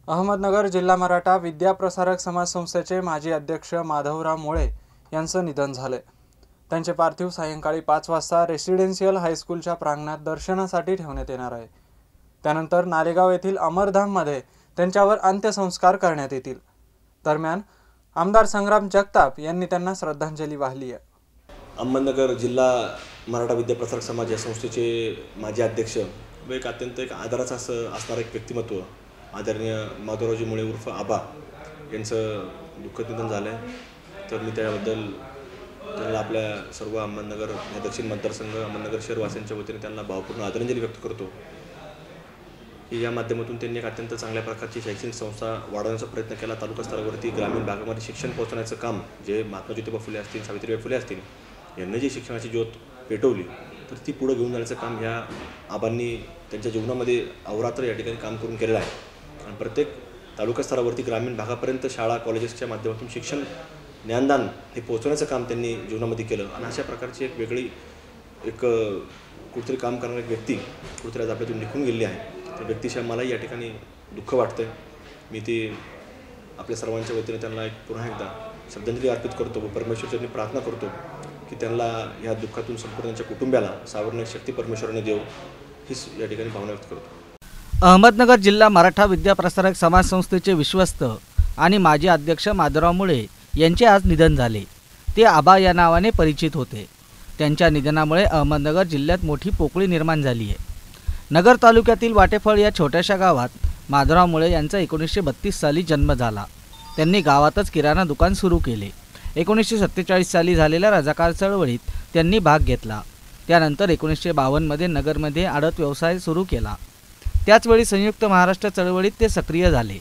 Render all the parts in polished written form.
अहमदनगर जिल्हा मराठा विद्याप्रसारक समाज संस्थेचे माजी अध्यक्ष माधवराव मोळे यांचं निधन झाले। त्यांचे पार्थिव सायंकाळी 5 वाजता रेसिडेन्शियल हायस्कूलच्या प्रांगणात दर्शनासाठी ठेवण्यात येणार आहे। त्यानंतर नालेगाव येथील अमरधाममध्ये त्यांच्यावर अंत्यसंस्कार करण्यात येतील। दरम्यान आमदार संग्राम जगताप यांनी त्यांना श्रद्धांजली वाहिली आहे। अहमदनगर जिल्हा मराठा विद्याप्रसारक समाज या संस्थेचे माजी अध्यक्ष व एक अत्यंत आदराचा असणारा एक व्यक्तिमत्व आदरणीय माधवरावजी मोळे उर्फ आबा यांचं दुःखद निधन झालं आहे। तर मी त्याबद्दल त्यांना आपल्या सर्व अहमदनगर या दक्षिण मतदारसंघ अहमदनगर शहरवासियांच्या वतीने त्यांना भावपूर्ण आदरांजली व्यक्त करतो की या माध्यमातून त्यांनी एक अत्यंत चांगल्या प्रकारची शैक्षणिक संस्था वाढवण्याचा प्रयत्न केला। तालुका स्तरावरती ग्रामीण भागामध्ये शिक्षण पोहोचवण्याचं काम जे महात्मा ज्योतिबा फुले असतील, सावित्रीबाई फुले असतील यांनी जी शिक्षणाची ज्योत पेटवली तर ती पुढे घेऊन जाण्याचं काम ह्या आबांनी त्यांच्या जीवनामध्ये अहोरात्र या ठिकाणी काम करून केलेलं आहे। आणि प्रत्येक तालुका स्तरावरती ग्रामीण भागापर्यंत शाळा कॉलेजेसच्या माध्यमातून शिक्षण ज्ञानदान हे पोहोचवण्याचं काम त्यांनी जीवनामध्ये केलं। आणि अशा प्रकारची एक वेगळी कुठेतरी काम करणारी व्यक्ती कुठेतरी आज आपल्यातून निघून गेली आहे। त्या व्यक्तीशिवाय मलाही या ठिकाणी दुःख वाटतं। मी ती आपल्या सर्वांच्या वतीने त्यांना पुन्हा एकदा श्रद्धांजली अर्पित करतो व परमेश्वराची प्रार्थना करतो की त्यांना या दुःखातून संपूर्ण त्यांच्या कुटुंबाला सावरण्याची शक्ती परमेश्वराने देव हीच या ठिकाणी भावना व्यक्त करतो। अहमदनगर जिल्हा मराठा विद्याप्रसारक समाज संस्थेचे विश्वस्त आणि माजी अध्यक्ष माधवराव मोळे यांचे आज निधन झाले। ते आबा या नावाने परिचित होते। त्यांच्या निधनामुळे अहमदनगर जिल्ह्यात मोठी पोकळी निर्माण झाली आहे। नगर तालुक्यातील वाटेफळ या छोट्याशा गावात माधवराव मोळे यांचा 1932 साली जन्म झाला। त्यांनी गावातच किराणा दुकान सुरू केले। 1947 साली झालेल्या रजाकार चळवळीत त्यांनी भाग घेतला। त्यानंतर 1952 मध्ये नगरमध्ये आडत व्यवसाय सुरू केला। त्याचवेळी संयुक्त महाराष्ट्र चळवळीत ते सक्रिय झाले।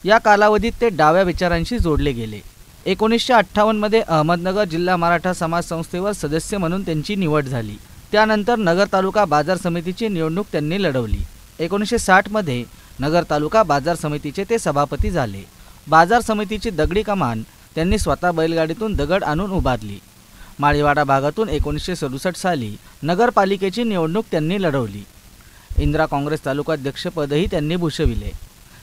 या कालावधीत ते डाव्या विचारांशी जोडले गेले। 1958 मध्ये अहमदनगर जिल्हा मराठा समाज संस्थेवर सदस्य म्हणून त्यांची निवड झाली। त्यानंतर नगर तालुका बाजार समितीची निवडणूक त्यांनी लढवली। 1960 मध्ये नगर तालुका बाजार समितीचे ते सभापती झाले। बाजार समितीची दगडी कमान त्यांनी स्वतः बैलगाडीतून दगड आणून उभारली। माळीवाडा भागातून 1967 साली नगरपालिकेची निवडणूक त्यांनी लढवली। इंदिरा काँग्रेस तालुकाध्यक्षपदही त्यांनी भूषविले।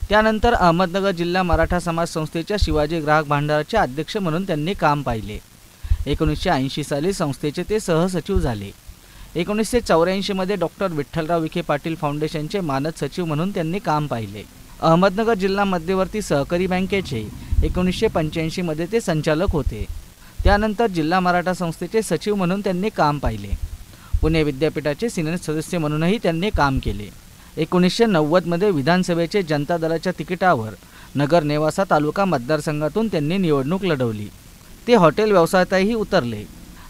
त्यानंतर अहमदनगर जिल्हा मराठा समाज संस्थेच्या शिवाजी ग्राहक भांडाराचे अध्यक्ष म्हणून त्यांनी काम पाहिले। 1980 साली संस्थेचे ते सहसचिव झाले। 1984 मध्ये डॉक्टर विठ्ठलराव विखे पाटील फाउंडेशनचे मानद सचिव म्हणून त्यांनी काम पाहिले। अहमदनगर जिल्हा मध्यवर्ती सहकारी बँकेचे 1985 मध्ये ते संचालक होते। त्यानंतर जिल्हा मराठा संस्थेचे सचिव म्हणून त्यांनी काम पाहिले। पुणे विद्यापीठाचे सिनेट सदस्य म्हणूनही त्यांनी काम केले। 1990 मध्ये विधानसभेचे जनता दलाच्या तिकिटावर नगर नेवासा तालुका मतदारसंघातून त्यांनी निवडणूक लढवली। ते हॉटेल व्यवसायातही उतरले।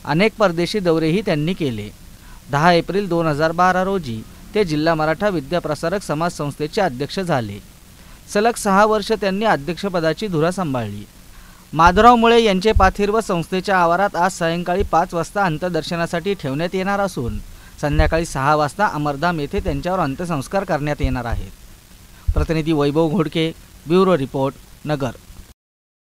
अनेक परदेशी दौरेही त्यांनी केले। 10 एप्रिल 2012 रोजी ते जिल्हा मराठा विद्याप्रसारक समाज संस्थेचे अध्यक्ष झाले। सलग 6 वर्ष त्यांनी अध्यक्षपदाची धुरा सांभाळली। माधवराव मोळे यांचे पार्थिव संस्थेच्या आवारात आज सायंकाळी 5 वाजता अंत्यदर्शनासाठी ठेवण्यात येणार असून संध्याकाळी 6 वाजता अमरधाम येथे त्यांच्यावर अंत्यसंस्कार करण्यात येणार आहेत। प्रतिनिधी वैभव घोडके, ब्युरो रिपोर्ट, नगर।